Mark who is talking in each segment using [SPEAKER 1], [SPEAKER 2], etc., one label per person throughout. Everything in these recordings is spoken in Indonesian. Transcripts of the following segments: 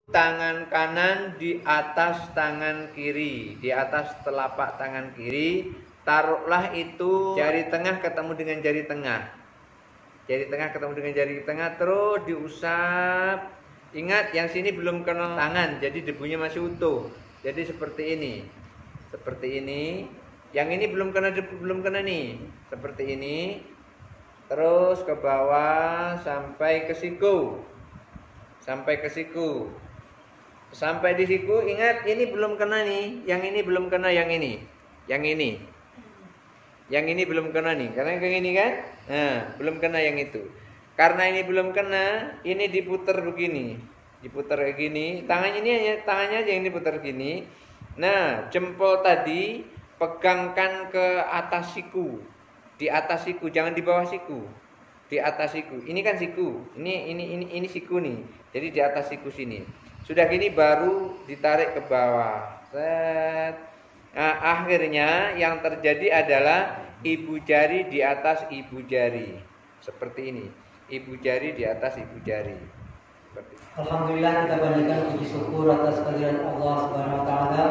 [SPEAKER 1] Tangan kanan di atas tangan kiri, di atas telapak tangan kiri. Taruhlah itu jari tengah ketemu dengan jari tengah. Jari tengah ketemu dengan jari tengah, terus diusap. Ingat, yang sini belum kena tangan, jadi debunya masih utuh. Jadi seperti ini. Seperti ini. Yang ini belum kena nih. Seperti ini. Terus ke bawah sampai ke siku. Sampai ke siku. Sampai di siku, ingat ini belum kena nih, yang ini belum kena, yang ini belum kena nih, karena yang ini kan, nah belum kena yang itu. Karena ini belum kena, ini diputar begini, diputar kayak gini, tangannya aja yang diputar gini. Nah jempol tadi pegangkan ke atas siku, di atas siku, jangan di bawah siku, di atas siku. Ini kan siku, ini siku nih, jadi di atas siku sini. Sudah gini baru ditarik ke bawah. Set. Nah, akhirnya yang terjadi adalah ibu jari di atas ibu jari. Seperti ini. Ibu jari di atas ibu jari. Seperti ini.
[SPEAKER 2] Alhamdulillah, kita panjatkan puji syukur atas kehadiran Allah Subhanahu wa taala,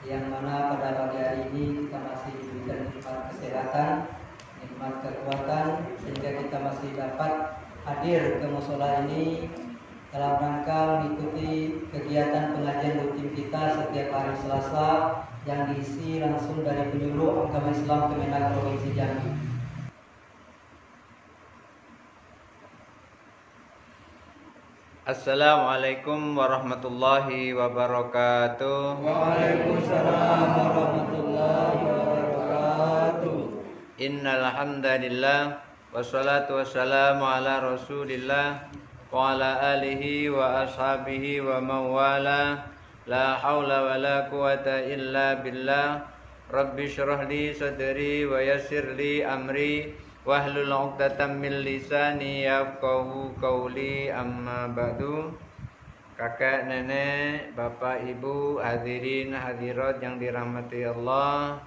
[SPEAKER 2] yang mana pada pagi hari ini kita masih diberikan nikmat kesehatan, nikmat kekuatan, sehingga kita masih dapat hadir ke mushola ini dalam rangka mengikuti kegiatan pengajian rutin kita setiap hari Selasa yang diisi langsung dari penyuluh agama Islam Kemenag Provinsi Jambi.
[SPEAKER 1] Assalamualaikum warahmatullahi wabarakatuh.
[SPEAKER 2] Waalaikumsalam warahmatullahi wabarakatuh.
[SPEAKER 1] Innal hamdalillah wassalatu wassalamu ala Rasulillah wa ala alihi wa ashabihi wa mawala. La hawla wa la quwata illa billah. Rabbi syrah li sadri wa yassir li amri wahlul 'uqdatam min lisani yafqahu qawli. Amma ba'du. Kakak, nenek, bapak, ibu, hadirin hadirat yang dirahmati Allah.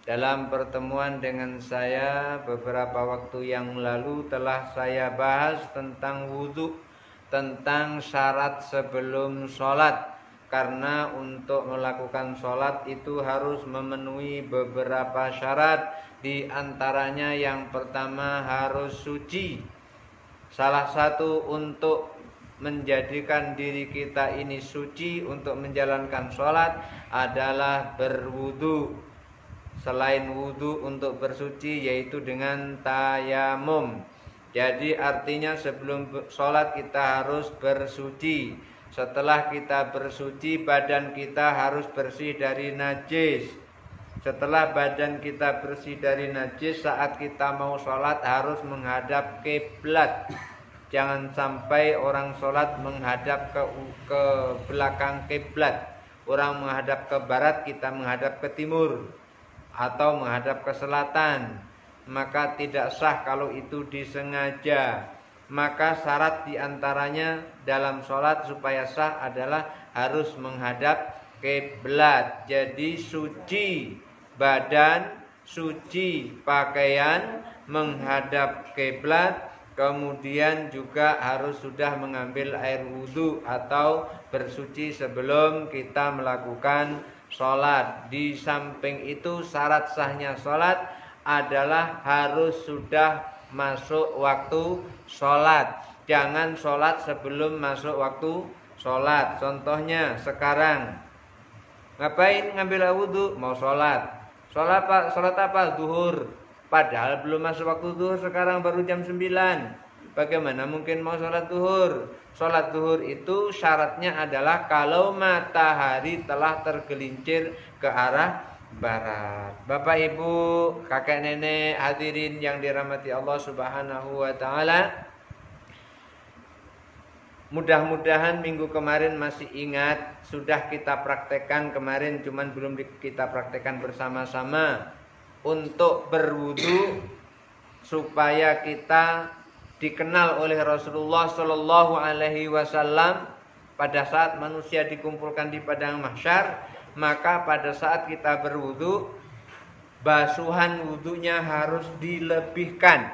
[SPEAKER 1] Dalam pertemuan dengan saya beberapa waktu yang lalu telah saya bahas tentang wudhu, tentang syarat sebelum sholat. Karena untuk melakukan sholat itu harus memenuhi beberapa syarat. Di antaranya yang pertama harus suci. Salah satu untuk menjadikan diri kita ini suci untuk menjalankan sholat adalah berwudhu. Selain wudhu untuk bersuci yaitu dengan tayamum. Jadi artinya sebelum sholat kita harus bersuci. Setelah kita bersuci, badan kita harus bersih dari najis. Setelah badan kita bersih dari najis, saat kita mau sholat harus menghadap kiblat. Jangan sampai orang sholat menghadap ke belakang kiblat. Orang menghadap ke barat, kita menghadap ke timur, atau menghadap ke selatan. Maka tidak sah kalau itu disengaja. Maka syarat diantaranya dalam sholat supaya sah adalah harus menghadap kiblat. Jadi suci badan, suci pakaian, menghadap kiblat. Kemudian juga harus sudah mengambil air wudhu atau bersuci sebelum kita melakukan sholat. Di samping itu syarat sahnya sholat adalah harus sudah masuk waktu sholat. Jangan sholat sebelum masuk waktu sholat. Contohnya sekarang, ngapain ngambil wudhu? Mau sholat. Sholat apa? Zuhur. Padahal belum masuk waktu zuhur, sekarang baru jam 9. Bagaimana mungkin mau sholat zuhur? Sholat zuhur itu syaratnya adalah kalau matahari telah tergelincir ke arah barat. Bapak, ibu, kakek, nenek, hadirin yang dirahmati Allah Subhanahu wa taala. Mudah-mudahan minggu kemarin masih ingat, sudah kita praktekkan kemarin, cuman belum kita praktekkan bersama-sama untuk berwudu supaya kita dikenal oleh Rasulullah Shallallahu Alaihi Wasallam pada saat manusia dikumpulkan di padang mahsyar. Maka pada saat kita berwudu, basuhan wudunya harus dilebihkan.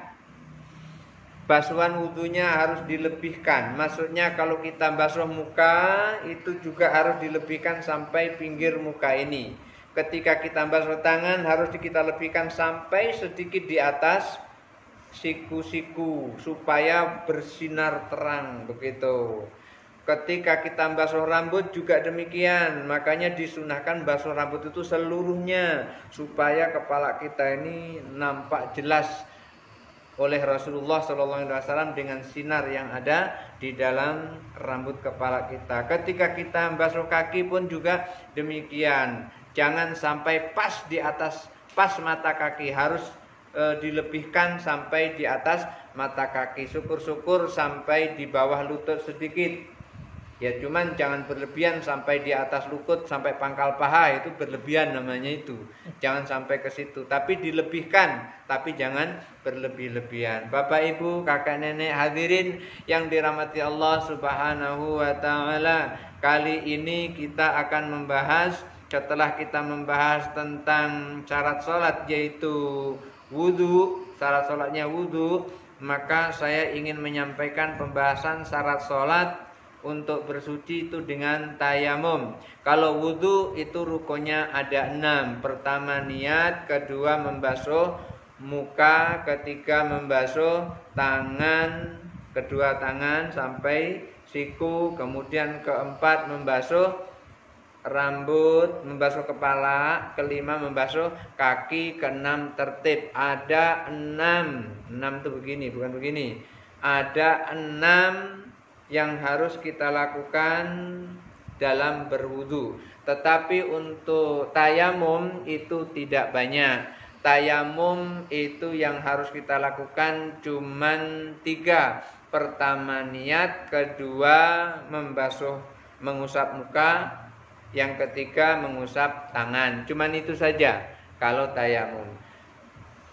[SPEAKER 1] basuhan wudunya harus dilebihkan. Maksudnya kalau kita basuh muka itu juga harus dilebihkan sampai pinggir muka ini. Ketika kita basuh tangan harus kita lebihkan sampai sedikit di atas siku-siku supaya bersinar terang begitu. Ketika kita basuh rambut juga demikian. Makanya disunahkan basuh rambut itu seluruhnya supaya kepala kita ini nampak jelas oleh Rasulullah SAW dengan sinar yang ada di dalam rambut kepala kita. Ketika kita basuh kaki pun juga demikian. Jangan sampai pas di atas, pas mata kaki, harus dilebihkan sampai di atas mata kaki. Syukur-syukur sampai di bawah lutut sedikit. Ya cuman jangan berlebihan sampai di atas lutut, sampai pangkal paha, itu berlebihan namanya itu. Jangan sampai ke situ, tapi dilebihkan, tapi jangan berlebih-lebihan. Bapak Ibu, kakak nenek hadirin yang dirahmati Allah Subhanahu wa taala. Kali ini kita akan membahas, setelah kita membahas tentang syarat salat yaitu wudu, syarat salatnya wudu, maka saya ingin menyampaikan pembahasan syarat salat untuk bersuci itu dengan tayamum. Kalau wudu itu rukunnya ada 6. Pertama niat, kedua membasuh muka, ketiga membasuh tangan, kedua tangan sampai siku, kemudian keempat membasuh rambut, membasuh kepala, kelima membasuh kaki, keenam tertib. Ada 6. 6 itu begini, bukan begini. Ada 6 yang harus kita lakukan dalam berwudu. Tetapi untuk tayamum itu tidak banyak. Tayamum itu yang harus kita lakukan cuman 3. Pertama niat, kedua mengusap muka, yang ketiga mengusap tangan. Cuman itu saja kalau tayamum.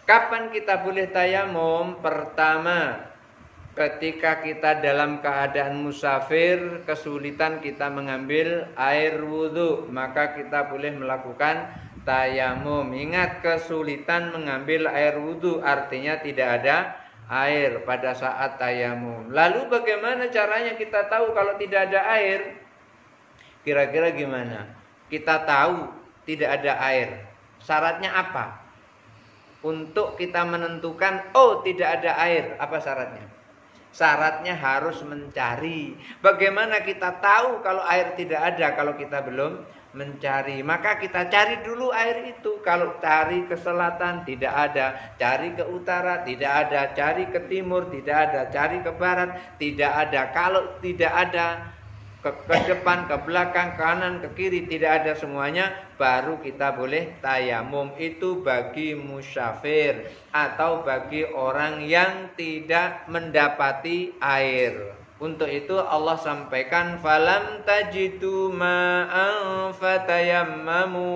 [SPEAKER 1] Kapan kita boleh tayamum? Pertama, ketika kita dalam keadaan musafir, kesulitan kita mengambil air wudu, maka kita boleh melakukan tayamum. Ingat, kesulitan mengambil air wudu artinya tidak ada air pada saat tayamum. Lalu bagaimana caranya kita tahu kalau tidak ada air? Kira-kira gimana? Kita tahu tidak ada air. Syaratnya apa? Untuk kita menentukan, oh tidak ada air, apa syaratnya? Syaratnya harus mencari. Bagaimana kita tahu kalau air tidak ada kalau kita belum mencari? Maka kita cari dulu air itu. Kalau cari ke selatan tidak ada, cari ke utara tidak ada, cari ke timur tidak ada, cari ke barat tidak ada. Kalau tidak ada, ke depan, ke belakang, kanan, ke kiri tidak ada semuanya, baru kita boleh tayamum. Itu bagi musafir atau bagi orang yang tidak mendapati air. Untuk itu Allah sampaikan falam tajidu ma'an fatayammamu.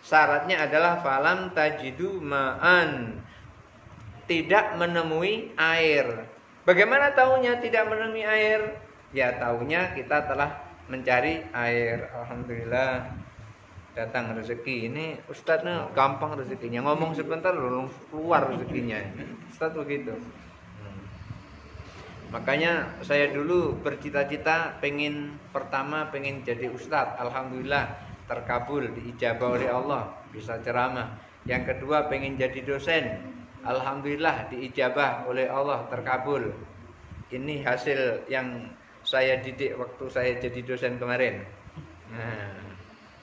[SPEAKER 1] Syaratnya adalah falam tajidu ma'an, tidak menemui air. Bagaimana tahunya tidak menemui air? Ya tahunya kita telah mencari air. Alhamdulillah datang rezeki. Ini Ustadznya gampang rezekinya. Ngomong sebentar lalu keluar rezekinya. Ustadz begitu. Makanya saya dulu bercita-cita pengen jadi Ustadz. Alhamdulillah terkabul, diijabah oleh Allah, bisa ceramah. Yang kedua pengen jadi dosen. Alhamdulillah diijabah oleh Allah, terkabul. Ini hasil yang saya didik waktu saya jadi dosen kemarin. Nah,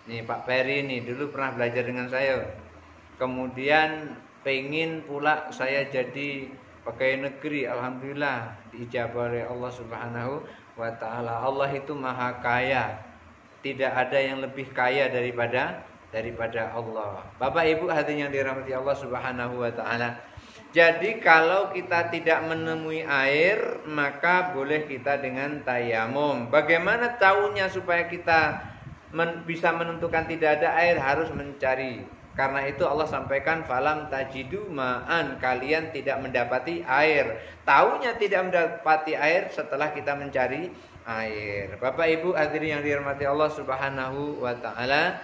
[SPEAKER 1] nih Pak Peri ini dulu pernah belajar dengan saya. Kemudian pengen pula saya jadi pegawai negeri. Alhamdulillah diijabah oleh Allah Subhanahu wa taala. Allah itu maha kaya. Tidak ada yang lebih kaya daripada Allah. Bapak Ibu hadirin yang dirahmati Allah Subhanahu wa taala. Jadi kalau kita tidak menemui air, maka boleh kita dengan tayamum. Bagaimana tahunya supaya kita bisa menentukan tidak ada air? Harus mencari. Karena itu Allah sampaikan falam tajidu ma'an, kalian tidak mendapati air. Tahunya tidak mendapati air setelah kita mencari air. Bapak Ibu hadirin yang dirahmati Allah Subhanahu wa taala.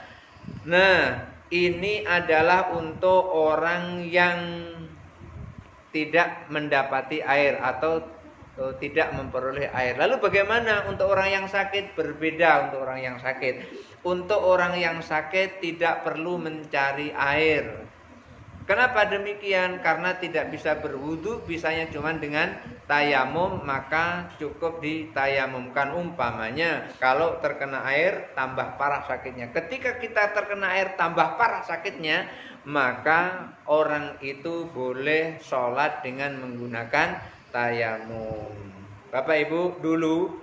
[SPEAKER 1] Nah, ini adalah untuk orang yang tidak mendapati air atau tidak memperoleh air. Lalu bagaimana untuk orang yang sakit? Berbeda untuk orang yang sakit. Untuk orang yang sakit tidak perlu mencari air. Kenapa demikian? Karena tidak bisa berwudu, bisanya cuma dengan tayamum, maka cukup ditayamumkan. Umpamanya kalau terkena air tambah parah sakitnya. Ketika kita terkena air tambah parah sakitnya, maka orang itu boleh sholat dengan menggunakan tayamum. Bapak Ibu, dulu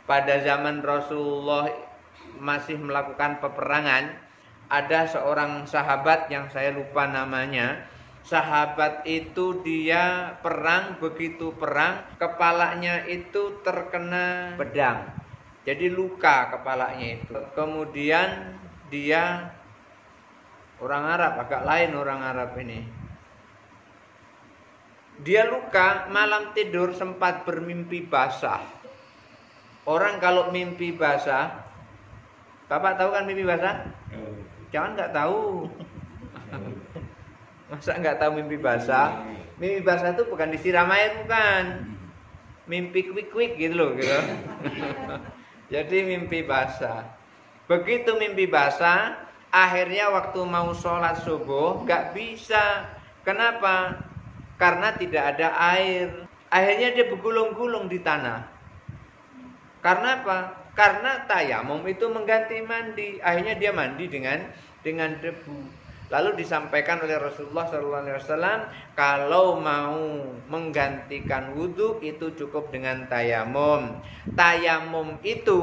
[SPEAKER 1] pada zaman Rasulullah masih melakukan peperangan, ada seorang sahabat yang saya lupa namanya. Sahabat itu dia perang, begitu perang kepalanya itu terkena pedang. Jadi luka kepalanya itu. Kemudian dia orang Arab, agak lain orang Arab ini. Dia luka, malam tidur sempat bermimpi basah. Orang kalau mimpi basah, Bapak tahu kan mimpi basah? Jangan nggak tahu. Masa nggak tahu mimpi basah? Mimpi basah itu bukan disiram air, bukan. Mimpi quick gitu loh, gitu. Jadi mimpi basah. Begitu mimpi basah, akhirnya waktu mau sholat subuh nggak bisa. Kenapa? Karena tidak ada air. Akhirnya dia bergulung-gulung di tanah. Karena apa? Karena tayamum itu mengganti mandi. Akhirnya dia mandi dengan debu. Lalu disampaikan oleh Rasulullah SAW, kalau mau menggantikan wudhu itu cukup dengan tayamum. Tayamum itu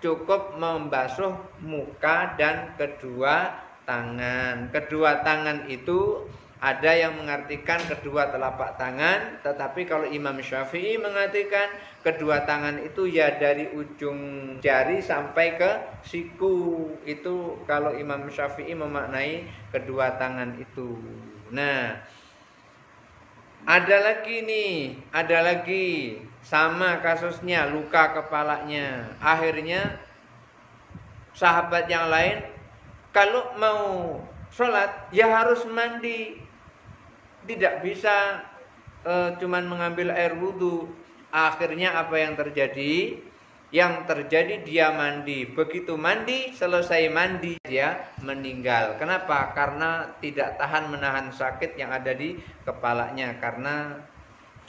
[SPEAKER 1] cukup membasuh muka dan kedua tangan. Kedua tangan itu ada yang mengartikan kedua telapak tangan, tetapi kalau Imam Syafi'i mengartikan kedua tangan itu ya dari ujung jari sampai ke siku. Itu kalau Imam Syafi'i memaknai kedua tangan itu. Nah, ada lagi sama kasusnya, luka kepalanya. Akhirnya sahabat yang lain kalau mau sholat ya harus mandi. Tidak bisa cuman mengambil air wudhu. Akhirnya apa yang terjadi? Yang terjadi dia mandi. Begitu mandi, selesai mandi dia meninggal. Kenapa? Karena tidak tahan menahan sakit yang ada di kepalanya. Karena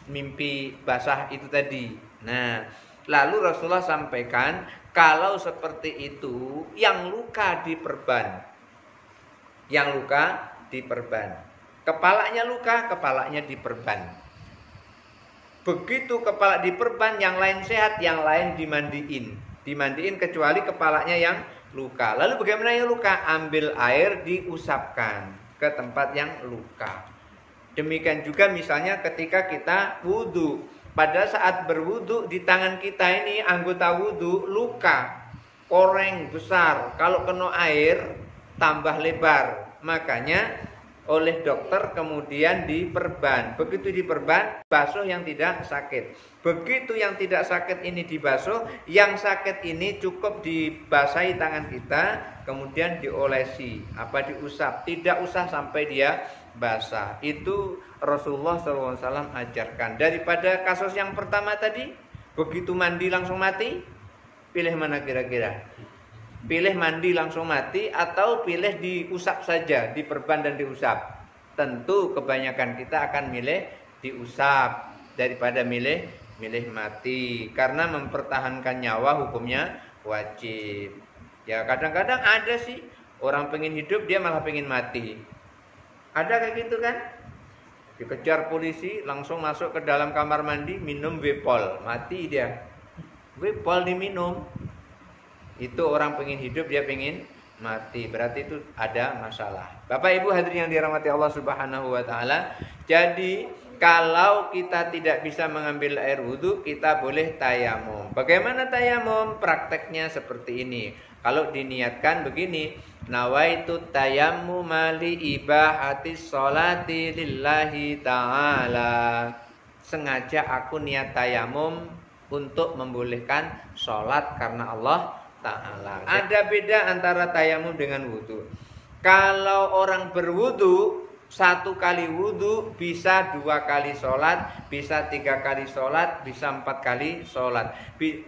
[SPEAKER 1] mimpi basah itu tadi. Nah, lalu Rasulullah sampaikan, kalau seperti itu yang luka diperban. Yang luka diperban. Kepalanya luka, kepalanya diperban. Begitu kepala diperban, yang lain sehat, yang lain dimandiin. Dimandiin kecuali kepalanya yang luka. Lalu bagaimana yang luka? Ambil air, diusapkan ke tempat yang luka. Demikian juga misalnya ketika kita wudhu. Pada saat berwudhu di tangan kita ini anggota wudhu luka, koreng besar. Kalau kena air tambah lebar. Makanya oleh dokter kemudian diperban. Begitu diperban, basuh yang tidak sakit. Begitu yang tidak sakit ini dibasuh, yang sakit ini cukup dibasahi tangan kita, kemudian diolesi, diusap. Tidak usah sampai dia basah. Itu Rasulullah SAW ajarkan. Daripada kasus yang pertama tadi, begitu mandi langsung mati, pilih mana kira-kira? Pilih mandi langsung mati atau pilih diusap saja, diperban dan diusap? Tentu kebanyakan kita akan milih diusap daripada milih mati. Karena mempertahankan nyawa hukumnya wajib. Ya kadang-kadang ada sih orang pengen hidup dia malah pengen mati. Ada kayak gitu kan? Dikejar polisi langsung masuk ke dalam kamar mandi minum Wepol, mati dia. Wepol diminum. Itu orang pengen hidup dia pengen mati, berarti itu ada masalah. Bapak Ibu hadirin yang dirahmati Allah Subhanahu wa taala. Jadi kalau kita tidak bisa mengambil air wudhu, kita boleh tayamum. Bagaimana tayamum? Prakteknya seperti ini. Kalau diniatkan begini, nawaitu tayammuma li ibahatis sholati lillahi ta'ala. Sengaja aku niat tayamum untuk membolehkan sholat karena Allah Ta'ala. Ada beda antara tayamum dengan wudhu. Kalau orang berwudhu 1 kali wudu bisa 2 kali sholat, bisa 3 kali sholat, bisa 4 kali sholat.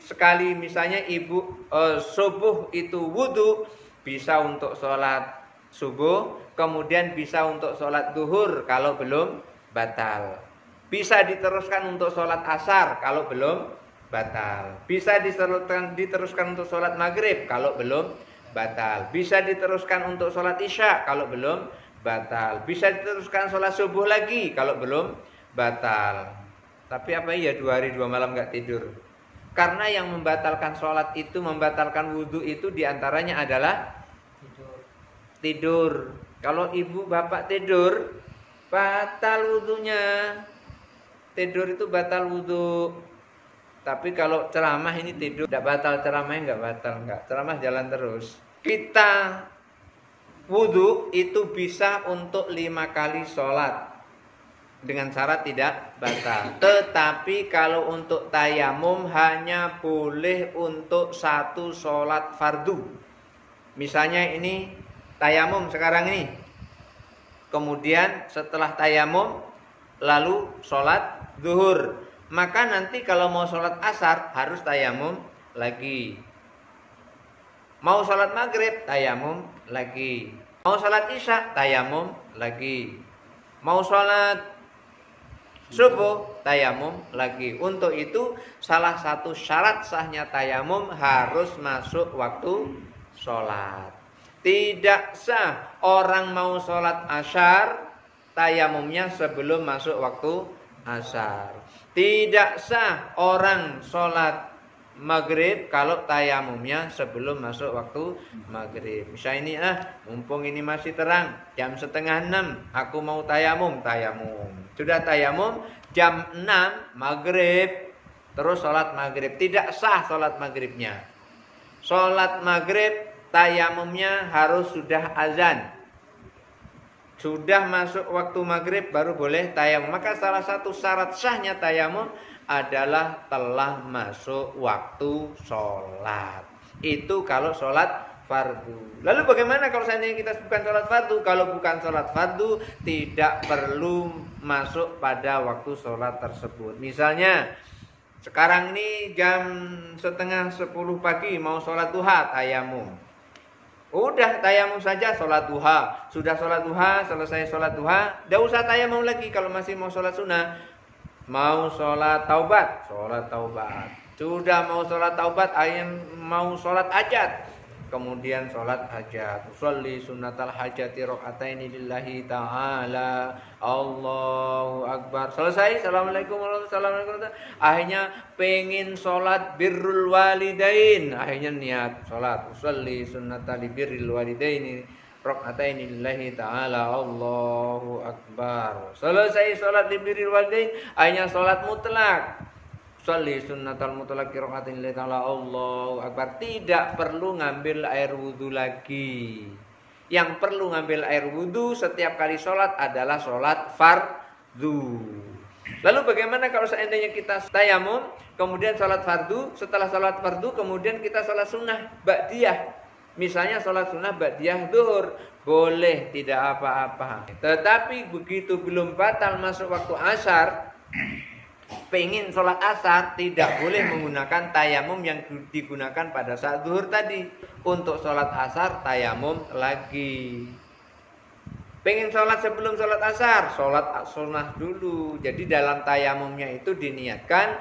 [SPEAKER 1] Sekali misalnya ibu subuh itu wudu, bisa untuk sholat subuh, kemudian bisa untuk sholat duhur kalau belum batal. Bisa diteruskan untuk sholat asar kalau belum batal. Bisa diteruskan untuk sholat maghrib kalau belum batal. Bisa diteruskan untuk sholat isya kalau belum batal. Bisa diteruskan sholat subuh lagi kalau belum batal. Tapi apa iya 2 hari 2 malam gak tidur? Karena yang membatalkan sholat itu, membatalkan wudhu itu diantaranya adalah tidur. Kalau ibu bapak tidur, batal wudhunya. Tidur itu batal wudhu. Tapi kalau ceramah ini tidur, tidak batal ceramahnya, nggak batal, nggak. Ceramah jalan terus. Kita wudhu itu bisa untuk 5 kali sholat dengan syarat tidak batal. Tetapi kalau untuk tayamum hanya boleh untuk 1 sholat fardu. Misalnya ini tayamum sekarang ini, kemudian setelah tayamum lalu sholat zuhur, maka nanti kalau mau sholat asar harus tayamum lagi. Mau sholat maghrib, tayamum lagi. Mau sholat isya, tayamum lagi. Mau sholat subuh, tayamum lagi. Untuk itu salah satu syarat sahnya tayamum harus masuk waktu sholat. Tidak sah orang mau sholat asar, tayamumnya sebelum masuk waktu asar. Tidak sah orang sholat maghrib kalau tayamumnya sebelum masuk waktu maghrib. Misalnya ini mumpung ini masih terang, jam 5:30 aku mau tayamum. Sudah tayamum jam 6 maghrib, terus sholat maghrib. Tidak sah sholat maghribnya. Sholat maghrib tayamumnya harus sudah azan, sudah masuk waktu maghrib baru boleh tayamum. Maka salah satu syarat sahnya tayamum adalah telah masuk waktu sholat. Itu kalau sholat fardu. Lalu bagaimana kalau seandainya kita bukan sholat fardu? Kalau bukan sholat fardu, tidak perlu masuk pada waktu sholat tersebut. Misalnya sekarang ini jam 9:30 pagi mau sholat duha, tayamum. Udah tayamum saja sholat duha. Sudah sholat duha, selesai sholat duha, tidak usah tayamum lagi. Kalau masih mau sholat sunnah, mau sholat taubat, sholat taubat. Sudah mau sholat taubat, mau sholat hajat, kemudian sholat hajat. Usolli sunnatal hajati rakaataini lillahi ta'ala. Allahu akbar. Selesai. Assalamualaikum warahmatullahi wabarakatuh. Akhirnya pengen sholat birrul walidain. Akhirnya niat sholat. Usolli sunnatal birrul walidaini rakaataini lillahi ta'ala. Allahu akbar. Selesai sholat birrul walidain, akhirnya sholat mutlak. Sholli sunnatal mutlaq rakaatin lillahi ta'ala. Allahu akbar. Tidak perlu ngambil air wudu lagi. Yang perlu ngambil air wudu setiap kali sholat adalah sholat fardu. Lalu bagaimana kalau seandainya kita tayamum, kemudian sholat fardu, setelah sholat fardu kemudian kita sholat sunnah ba'diyah. Misalnya sholat sunnah ba'diyah zuhur, boleh, tidak apa-apa. Tetapi begitu belum batal masuk waktu asar, pengen sholat asar, tidak boleh menggunakan tayamum yang digunakan pada saat zuhur tadi. Untuk sholat asar tayamum lagi. Pengen sholat sebelum sholat asar, sholat sunnah dulu. Jadi dalam tayamumnya itu diniatkan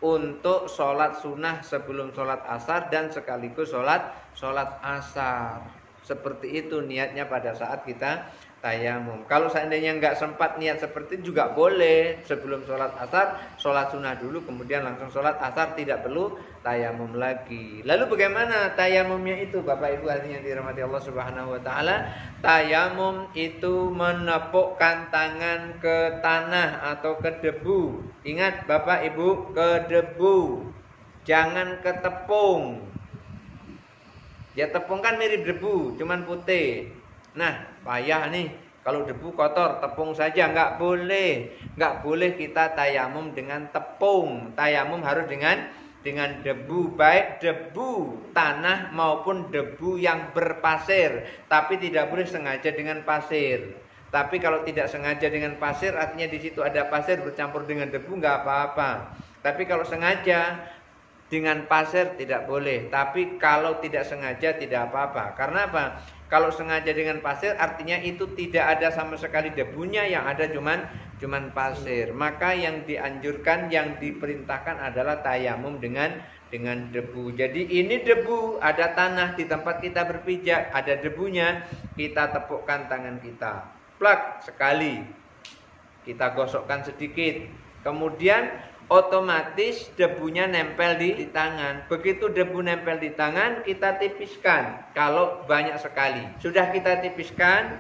[SPEAKER 1] untuk sholat sunnah sebelum sholat asar dan sekaligus sholat asar. Seperti itu niatnya pada saat kita tayamum. Kalau seandainya nggak sempat niat seperti itu juga boleh. Sebelum sholat asar, sholat sunnah dulu, kemudian langsung sholat asar, tidak perlu tayamum lagi. Lalu bagaimana tayamumnya itu, Bapak Ibu hadirin yang dirahmati Allah Subhanahu wa taala? Tayamum itu menepukkan tangan ke tanah atau ke debu. Ingat Bapak Ibu, ke debu. Jangan ke tepung. Ya tepung kan mirip debu, cuman putih. Nah, payah nih kalau debu kotor, tepung saja nggak boleh. Nggak boleh kita tayamum dengan tepung. Tayamum harus dengan debu, baik debu tanah maupun debu yang berpasir. Tapi tidak boleh sengaja dengan pasir. Tapi kalau tidak sengaja dengan pasir, artinya di situ ada pasir bercampur dengan debu, nggak apa-apa. Tapi kalau sengaja dengan pasir tidak boleh. Tapi kalau tidak sengaja tidak apa-apa. Karena apa? Kalau sengaja dengan pasir artinya itu tidak ada sama sekali debunya, yang ada cuman pasir. Maka yang dianjurkan, yang diperintahkan adalah tayamum dengan debu. Jadi ini debu, ada tanah di tempat kita berpijak, ada debunya, kita tepukkan tangan kita. Plak sekali. Kita gosokkan sedikit. Kemudian otomatis debunya nempel di tangan. Begitu debu nempel di tangan, kita tipiskan. Kalau banyak sekali, sudah kita tipiskan,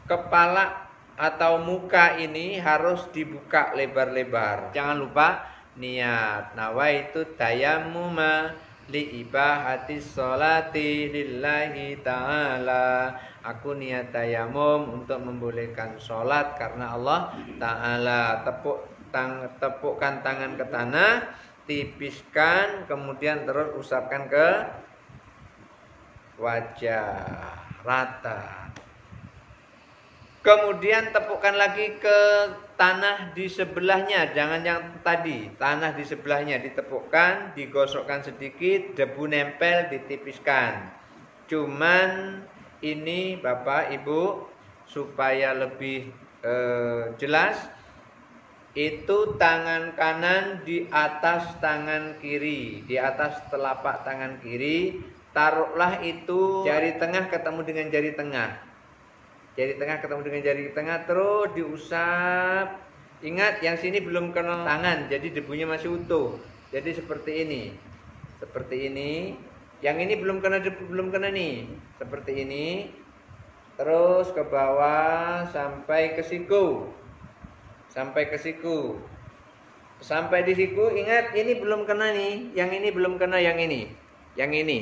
[SPEAKER 1] kepala atau muka ini harus dibuka lebar-lebar. Jangan lupa niat. Nawaitu tayammuma li ibahati sholati lillahi ta'ala. Aku niat tayamum untuk membolehkan sholat karena Allah Ta'ala. Tepukkan tangan ke tanah, tipiskan, kemudian terus usapkan ke wajah, rata. Kemudian tepukkan lagi ke tanah di sebelahnya, jangan yang tadi. Tanah di sebelahnya ditepukkan, digosokkan sedikit, debu nempel, ditipiskan. Cuman ini Bapak Ibu, supaya lebih jelas, itu tangan kanan di atas tangan kiri, di atas telapak tangan kiri. Taruhlah itu jari tengah ketemu dengan jari tengah. Jari tengah ketemu dengan jari tengah, terus diusap. Ingat, yang sini belum kena tangan, jadi debunya masih utuh. Jadi seperti ini. Seperti ini. Yang ini belum kena debu, belum kena nih. Seperti ini. Terus ke bawah sampai ke siku. Sampai ke siku. Sampai di siku, ingat ini belum kena nih. Yang ini belum kena yang ini. Yang ini.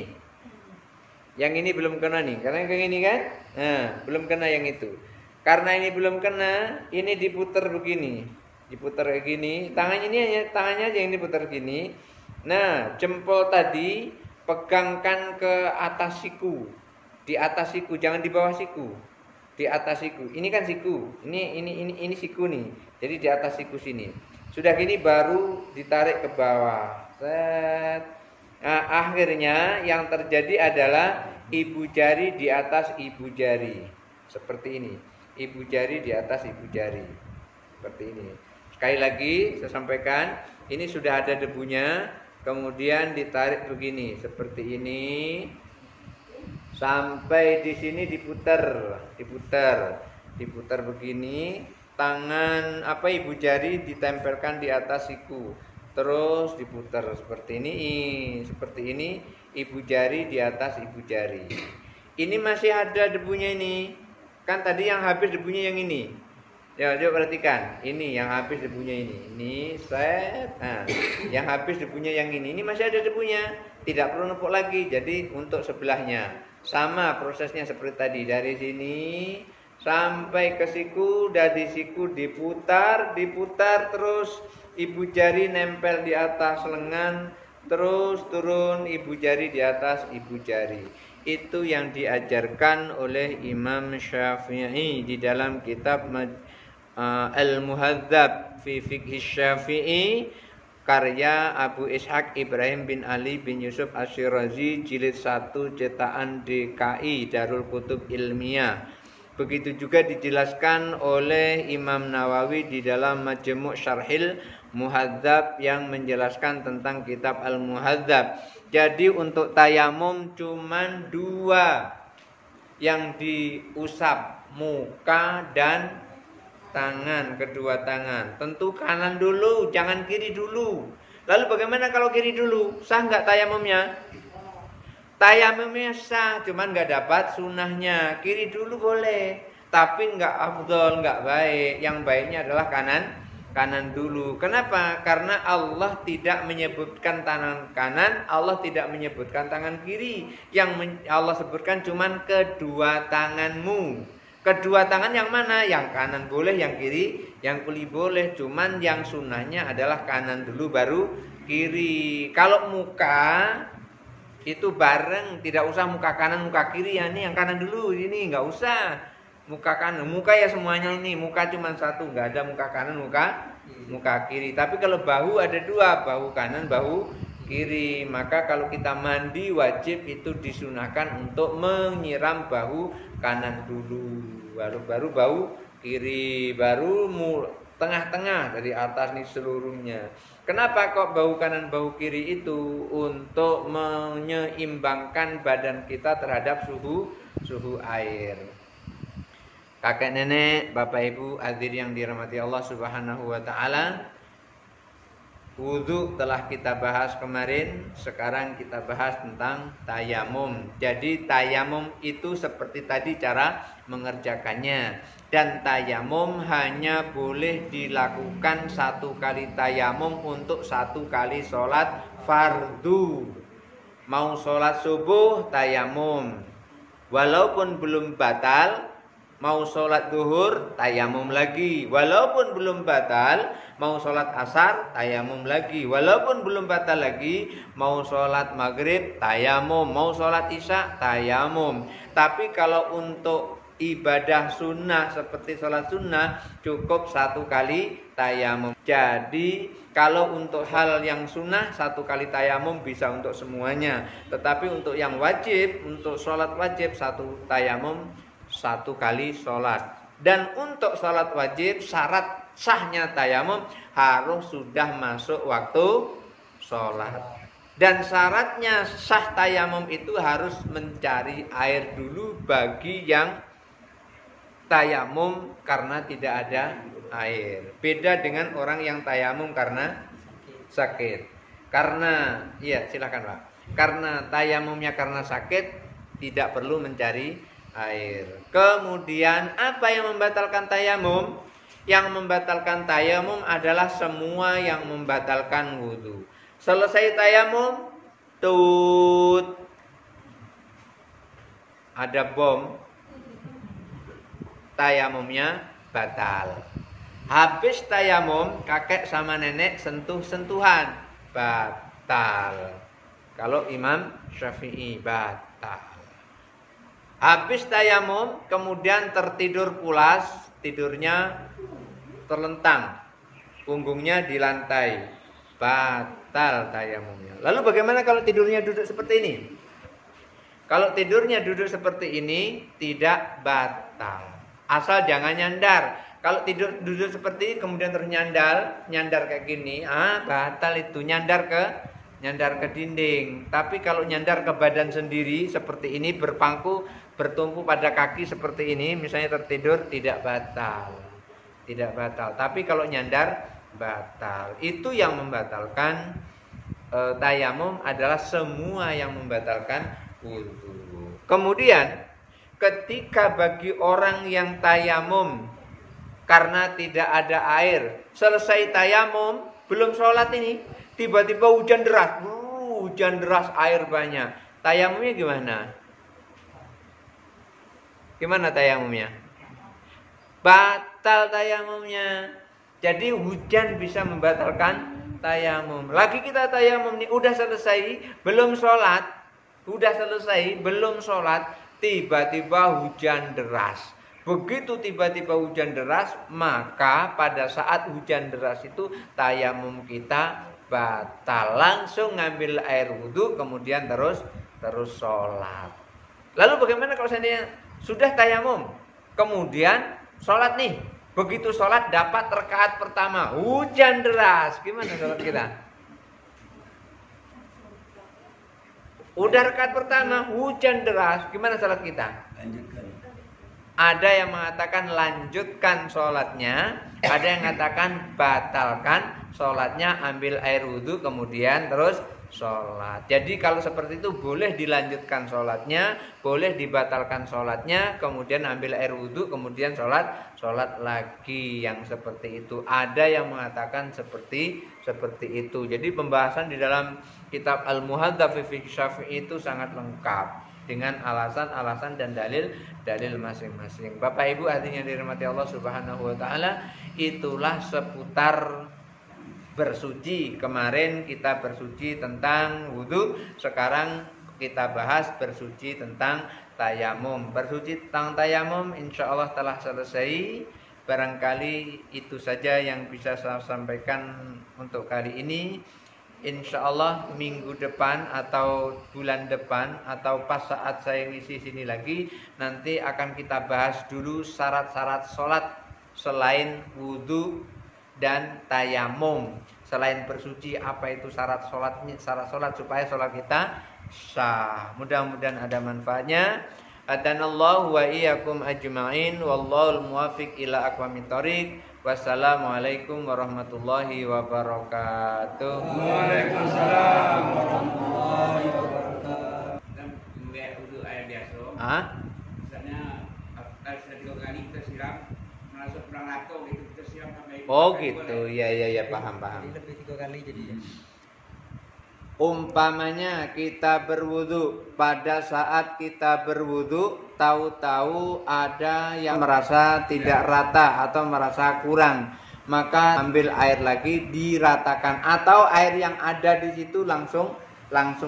[SPEAKER 1] Yang ini belum kena nih. Karena yang ini kan, nah, belum kena yang itu. Karena ini belum kena, ini diputar begini. Diputar kayak gini. Tangannya aja yang diputar gini. Nah, jempol tadi pegangkan ke atas siku. Di atas siku, jangan di bawah siku. Di atas siku. Ini kan siku. Ini siku nih. Jadi di atas siku sini. Sudah gini baru ditarik ke bawah. Set. Nah, akhirnya yang terjadi adalah ibu jari di atas ibu jari. Seperti ini. Ibu jari di atas ibu jari. Seperti ini. Sekali lagi saya sampaikan, ini sudah ada debunya. Kemudian ditarik begini, seperti ini. Sampai di sini diputar begini. Tangan ibu jari ditempelkan di atas siku. Terus diputar seperti ini, ibu jari di atas ibu jari. Ini masih ada debunya ini. Kan tadi yang habis debunya yang ini. Ya, coba perhatikan. Ini yang habis debunya ini. Ini set. Nah, yang habis debunya yang ini. Ini masih ada debunya. Tidak perlu nempuk lagi. Jadi untuk sebelahnya sama prosesnya seperti tadi. Dari sini sampai ke siku, dari siku diputar terus ibu jari nempel di atas lengan, terus turun ibu jari di atas ibu jari. Itu yang diajarkan oleh Imam Syafi'i di dalam kitab Al-Muhadzab fi Fiqh Syafi'i karya Abu Ishaq Ibrahim bin Ali bin Yusuf Asyirazi jilid 1 cetakan DKI Darul Kutub Ilmiah. Begitu juga dijelaskan oleh Imam Nawawi di dalam Majmu' Syarhil Muhadzab yang menjelaskan tentang kitab Al-Muhadzab. Jadi untuk tayamum cuman 2 yang diusap, muka dan tangan, kedua tangan. Tentu kanan dulu, jangan kiri dulu. Lalu bagaimana kalau kiri dulu? Sah nggak tayamumnya? Tayamumnya sah, cuman nggak dapat sunahnya. Kiri dulu boleh, tapi nggak afdol, nggak baik. Yang baiknya adalah kanan dulu. Kenapa? Karena Allah tidak menyebutkan tangan kanan, Allah tidak menyebutkan tangan kiri. Yang Allah sebutkan cuman kedua tanganmu. Kedua tangan yang mana? Yang kanan boleh, yang kiri, yang kuli boleh. Cuman yang sunnahnya adalah kanan dulu baru kiri. Kalau muka itu bareng, tidak usah muka kanan, muka kiri. Ya ini yang kanan dulu, ini nggak usah. muka kanan. Muka ya semuanya ini, muka cuma satu, nggak ada muka kanan, muka kiri. Tapi kalau bahu ada dua, bahu kanan, bahu kiri. Maka kalau kita mandi wajib itu disunahkan untuk menyiram bahu kanan dulu, baru bahu kiri, baru tengah-tengah dari atas nih seluruhnya. Kenapa kok bahu kanan bahu kiri itu? Untuk menyeimbangkan badan kita terhadap suhu air. Kakek nenek, bapak ibu hadirin yang dirahmati Allah Subhanahu wa taala, wudu telah kita bahas kemarin. Sekarang kita bahas tentang tayamum. Jadi tayamum itu seperti tadi cara mengerjakannya. Dan tayamum hanya boleh dilakukan satu kali tayamum untuk satu kali sholat fardu. Mau sholat subuh tayamum, walaupun belum batal. Mau sholat duhur tayamum lagi, walaupun belum batal. Mau sholat asar tayamum lagi, walaupun belum batal lagi. Mau sholat maghrib tayamum, mau sholat isya tayamum. Tapi kalau untuk ibadah sunnah seperti sholat sunnah cukup satu kali tayamum. Jadi kalau untuk hal yang sunnah satu kali tayamum bisa untuk semuanya. Tetapi untuk yang wajib, untuk sholat wajib satu tayamum satu kali sholat. Dan untuk sholat wajib syarat sahnya tayamum harus sudah masuk waktu sholat. Dan syaratnya sah tayamum itu harus mencari air dulu bagi yang tayamum karena tidak ada air. Beda dengan orang yang tayamum karena sakit. Karena silakan Pak. Karena tayamumnya karena sakit tidak perlu mencari air. Kemudian apa yang membatalkan tayamum? Yang membatalkan tayamum adalah semua yang membatalkan wudu. Selesai tayamum, ada bom, tayamumnya batal. Habis tayamum, kakek sama nenek sentuh-sentuhan, batal. Kalau Imam Syafi'i batal. Habis tayamum, kemudian tertidur pulas, tidurnya terlentang, punggungnya di lantai, batal tayamumnya. Lalu bagaimana kalau tidurnya duduk seperti ini? Kalau tidurnya duduk seperti ini tidak batal, asal jangan nyandar. Kalau duduk seperti ini kemudian terus nyandar kayak gini, batal itu, nyandar ke dinding. Tapi kalau nyandar ke badan sendiri seperti ini, bertumpu pada kaki seperti ini, misalnya tertidur, tidak batal. Tapi kalau nyandar batal. Itu yang membatalkan tayamum adalah semua yang membatalkan wudu. Kemudian ketika bagi orang yang tayamum karena tidak ada air, selesai tayamum, belum sholat ini, tiba-tiba hujan deras, air banyak. Tayamumnya gimana? Gimana tayamumnya? Batal tayamumnya. Jadi hujan bisa membatalkan tayamum. Lagi kita tayamum nih, udah selesai, belum sholat, tiba-tiba hujan deras. Begitu tiba-tiba hujan deras, maka pada saat hujan deras itu tayamum kita batal. Langsung ngambil air wudhu, kemudian terus sholat. Lalu bagaimana kalau seandainya sudah tayamum, kemudian sholat nih? Begitu sholat dapat rakaat pertama, hujan deras, gimana sholat kita? Udah rakaat pertama, hujan deras, gimana sholat kita? Lanjutkan. Ada yang mengatakan lanjutkan sholatnya, ada yang mengatakan batalkan sholatnya, ambil air wudhu kemudian terus sholat. Jadi kalau seperti itu boleh dilanjutkan sholatnya, boleh dibatalkan sholatnya, kemudian ambil air wudhu kemudian sholat lagi. Yang seperti itu ada yang mengatakan seperti itu. Jadi pembahasan di dalam kitab Al-Muhadzab fi Fiqh Syafi'i itu sangat lengkap dengan alasan-alasan dan dalil masing-masing. Bapak Ibu hadirin yang dirahmati Allah Subhanahu wa taala, itulah seputar bersuci. Kemarin kita bersuci tentang wudu, sekarang kita bahas bersuci tentang tayamum. Bersuci tentang tayamum insya Allah telah selesai. Barangkali itu saja yang bisa saya sampaikan untuk kali ini. Insya Allah minggu depan atau bulan depan atau pas saat saya ngisi sini lagi, nanti akan kita bahas dulu syarat-syarat sholat selain wudhu dan tayamum. Selain bersuci, apa itu syarat sholatnya, syarat sholat supaya sholat kita sah. Mudah-mudahan ada manfaatnya. Adanallahu wa iyyakum ajma'in, wallahul muwaffiq ila aqwamit thoriq. Wassalamualaikum warahmatullahi wabarakatuh.
[SPEAKER 2] Waalaikumsalam warahmatullahi wabarakatuh.
[SPEAKER 3] Dan membayar wudhu air biasa. Misalnya sudah 3 kali kita siram, masuk perang lato gitu kita siram sampai.
[SPEAKER 1] Oh gitu, ya paham.
[SPEAKER 2] Lebih 3 kali jadi ya.
[SPEAKER 1] Umpamanya kita berwudu, pada saat kita berwudu tahu-tahu ada yang merasa tidak rata atau merasa kurang, maka ambil air lagi diratakan, atau air yang ada di situ langsung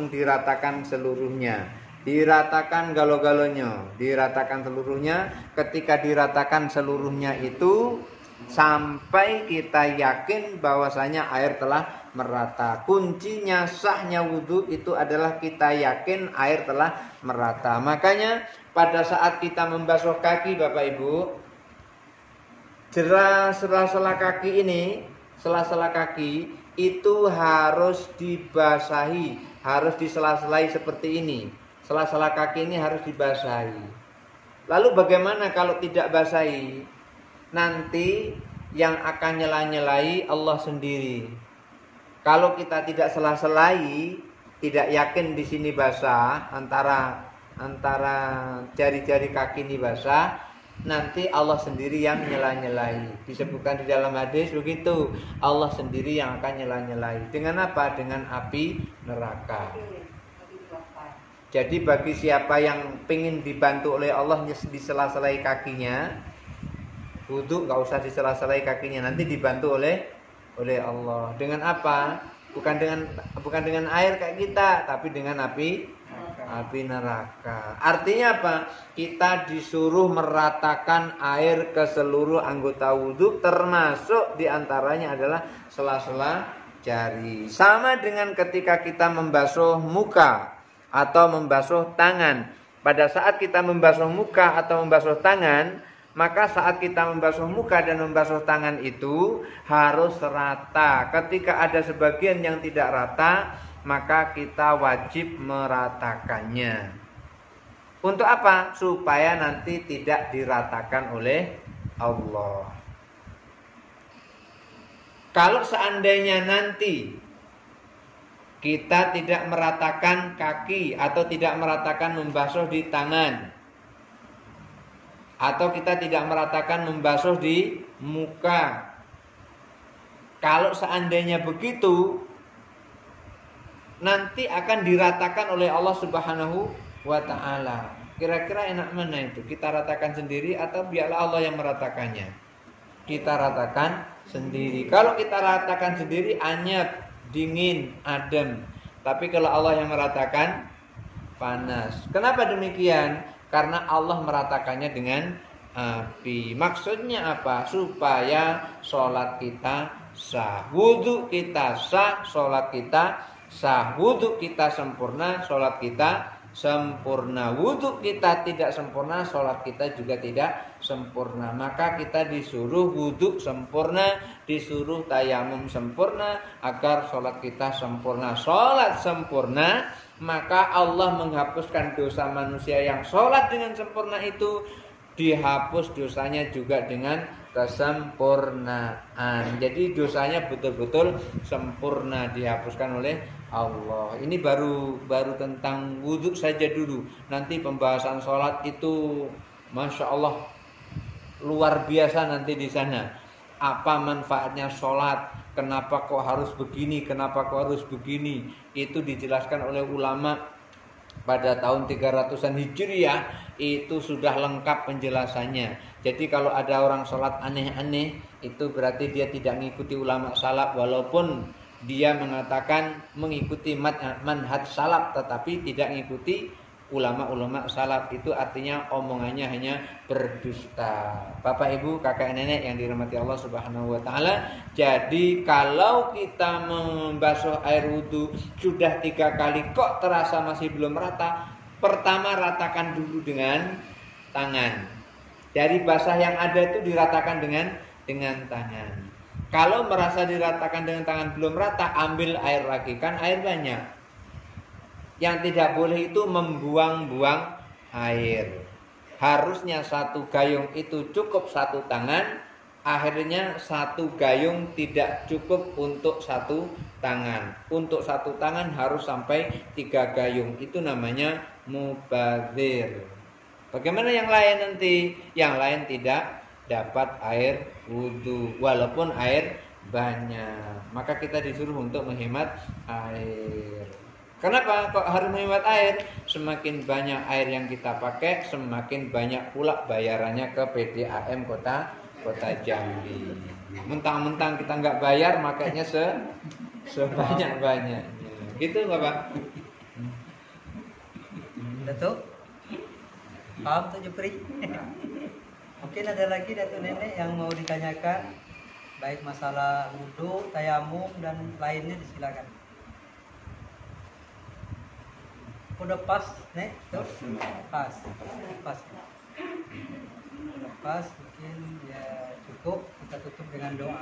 [SPEAKER 1] diratakan seluruhnya, diratakan galo-galonya, diratakan seluruhnya. Ketika diratakan seluruhnya itu sampai kita yakin bahwasanya air telah merata. Kuncinya sahnya wudhu itu adalah kita yakin air telah merata. Makanya pada saat kita membasuh kaki, Bapak Ibu, sela-sela kaki ini, sela-sela kaki itu harus dibasahi, harus disela-selai seperti ini. Sela-sela kaki ini harus dibasahi. Lalu bagaimana kalau tidak basahi? Nanti yang akan nyela-nyelai Allah sendiri. Kalau kita tidak sela-selai, tidak yakin di sini basah, antara jari-jari kaki ini basah, nanti Allah sendiri yang nyela-nyelai. Disebutkan di dalam hadis begitu, Allah sendiri yang akan nyela-nyelai. Dengan apa? Dengan api neraka. Jadi bagi siapa yang ingin dibantu oleh Allah disela-selai kakinya, wudhu nggak usah disela-selai kakinya, nanti dibantu oleh Allah. Dengan apa? Bukan dengan air kayak kita, tapi dengan api neraka. Artinya apa? Kita disuruh meratakan air ke seluruh anggota wudhu, termasuk diantaranya adalah sela-sela jari. Sama dengan ketika kita membasuh muka atau membasuh tangan. Pada saat kita membasuh muka atau membasuh tangan, maka saat kita membasuh muka dan membasuh tangan itu harus rata. Ketika ada sebagian yang tidak rata, maka kita wajib meratakannya. Untuk apa? Supaya nanti tidak diratakan oleh Allah. Kalau seandainya nanti kita tidak meratakan kaki atau tidak meratakan membasuh di tangan, atau kita tidak meratakan membasuh di muka, kalau seandainya begitu, nanti akan diratakan oleh Allah Subhanahu wa ta'ala. Kira-kira enak mana itu? Kita ratakan sendiri atau biarlah Allah yang meratakannya? Kita ratakan sendiri. Kalau kita ratakan sendiri, anyep, dingin, adem. Tapi kalau Allah yang meratakan, panas. Kenapa demikian? Karena Allah meratakannya dengan api. Maksudnya apa? Supaya sholat kita sah, wudhu kita sah, sholat kita sah. Wudhu kita sempurna, sholat kita sempurna. Wudhu kita tidak sempurna, sholat kita juga tidak sempurna. Maka kita disuruh wudhu sempurna, disuruh tayamum sempurna, agar sholat kita sempurna. Sholat sempurna, maka Allah menghapuskan dosa manusia yang sholat dengan sempurna itu, dihapus dosanya juga dengan kesempurnaan. Jadi dosanya betul-betul sempurna dihapuskan oleh Allah. Ini baru tentang wudhu saja dulu. Nanti pembahasan sholat itu Masya Allah luar biasa nanti di sana. Apa manfaatnya sholat? Kenapa kok harus begini? Kenapa kok harus begini? Itu dijelaskan oleh ulama pada tahun 300-an Hijriah. Itu sudah lengkap penjelasannya. Jadi kalau ada orang sholat aneh-aneh, itu berarti dia tidak mengikuti ulama salaf. Walaupun dia mengatakan mengikuti manhaj salaf tetapi tidak mengikuti ulama-ulama salaf, itu artinya omongannya hanya berdusta. Bapak Ibu, kakak nenek yang dirahmati Allah Subhanahu wa taala, jadi kalau kita membasuh air wudu sudah 3 kali kok terasa masih belum rata, pertama ratakan dulu dengan tangan. Dari basah yang ada itu diratakan dengan tangan. Kalau merasa diratakan dengan tangan belum rata, ambil air lagi, kan air banyak. Yang tidak boleh itu membuang-buang air. Harusnya 1 gayung itu cukup 1 tangan. Akhirnya 1 gayung tidak cukup untuk 1 tangan. Untuk 1 tangan harus sampai 3 gayung. Itu namanya mubadzir. Bagaimana yang lain nanti? Yang lain tidak dapat air wudu walaupun air banyak. Maka kita disuruh untuk menghemat air. Kenapa kok harus menghemat air? Semakin banyak air yang kita pakai, semakin banyak pula bayarannya ke PDAM Kota Jambi. Mentang-mentang kita nggak bayar, makanya sebanyak-banyaknya. Gitu Bapak?
[SPEAKER 2] Datuk? Paham tuh Jupri? Mungkin ada lagi Datuk Nenek yang mau ditanyakan, baik masalah wudu, tayamum dan lainnya, disilakan. Udah pas, Nek? Tuh? Pas. Udah pas, mungkin ya cukup kita tutup dengan doa.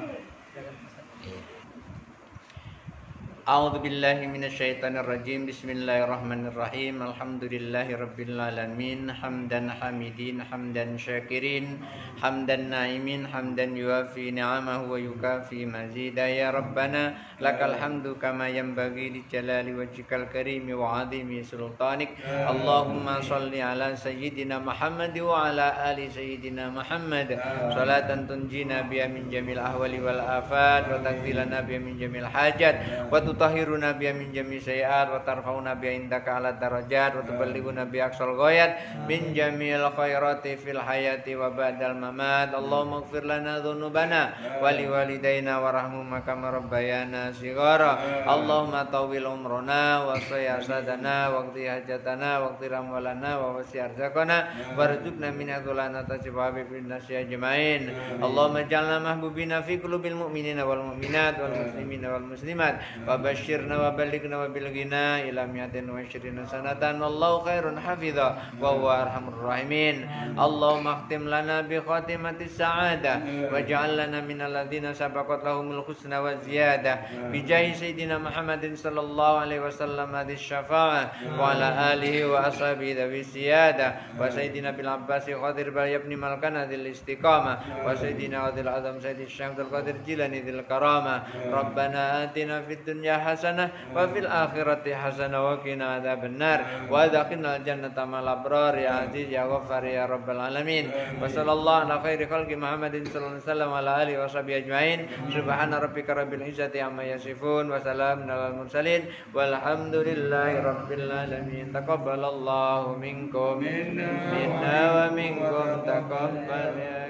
[SPEAKER 1] A'udzu billahi minasyaitonir rajim. Bismillahirrahmanirrahim. Alhamdulillahirabbil alamin. Hamdan hamidin, hamdan syakirin, hamdan naimin, hamdan yuafi ni'amahu wa yukafi mazida. Ya Rabbana lakal hamdu kama yanbaghi li jalali wajhikal karim wa 'azimi sultanik. Allahumma shalli ala sayyidina Muhammad wa ala ali sayyidina Muhammad. Salatan tunjina biha min jamil ahwali wal afat wa taqdilana biha min jamil hajat wa tutahhiruna biha min jami' sayiat wa tarfa'una biha indaka ala darajat wa tuballighuna biha aqsal ghayat min jami'il khairati fil hayati wa ba'dal mamat. Allahumma ighfir lana dhunubana wa liwalidayna warhamhuma kama rabbayana shighara. Allahumma tawwil umrana wa sayasadana wa qdi hajatana wa qdi ramwalana wa wasi' arzaqana warzuqna min adlana tasibah bin nasi ajmain. Allahumma ij'alna mahbubina fi qulubil mu'minina wal mu'minat wal muslimina wal muslimat wa bashirna wa balighna wa bil ghina ila mi'atin wa 20 sanatan wallahu khairun hafidha wa huwa arhamur rahimin. Allahumma khtim lana bi khatimatis sa'adah waj'al lana minal ladzina sabaqat lahumul husna wa ziyadah bi jahi sayyidina Muhammadin sallallahu alaihi wasallam hadis syafa'ah wa ala alihi wa ashabihi dawi siyadah wa sayyidina bil abbasi qadir bal yabni malkana dzil istiqamah wa sayyidina wadil azam sayyidina syamsul qadir jilani dzil karamah. Rabbana atina fid dunya hasanah wa fil akhirati hasanah wa qina adzabannar wa adkhilnal jannata ma'al abrar ya aziz ya ghaffar ya rabbal alamin. Wa sallallahu ala khairi khalqi Muhammadin sallallahu alaihi wasallam wa ala alihi washabihi ajmain. Subhana rabbika rabbil izzati amma yasifun wa salamun alal mursalin walhamdulillahi rabbil alamin. Taqabbalallahu minkum minna wa minkum taqabbal.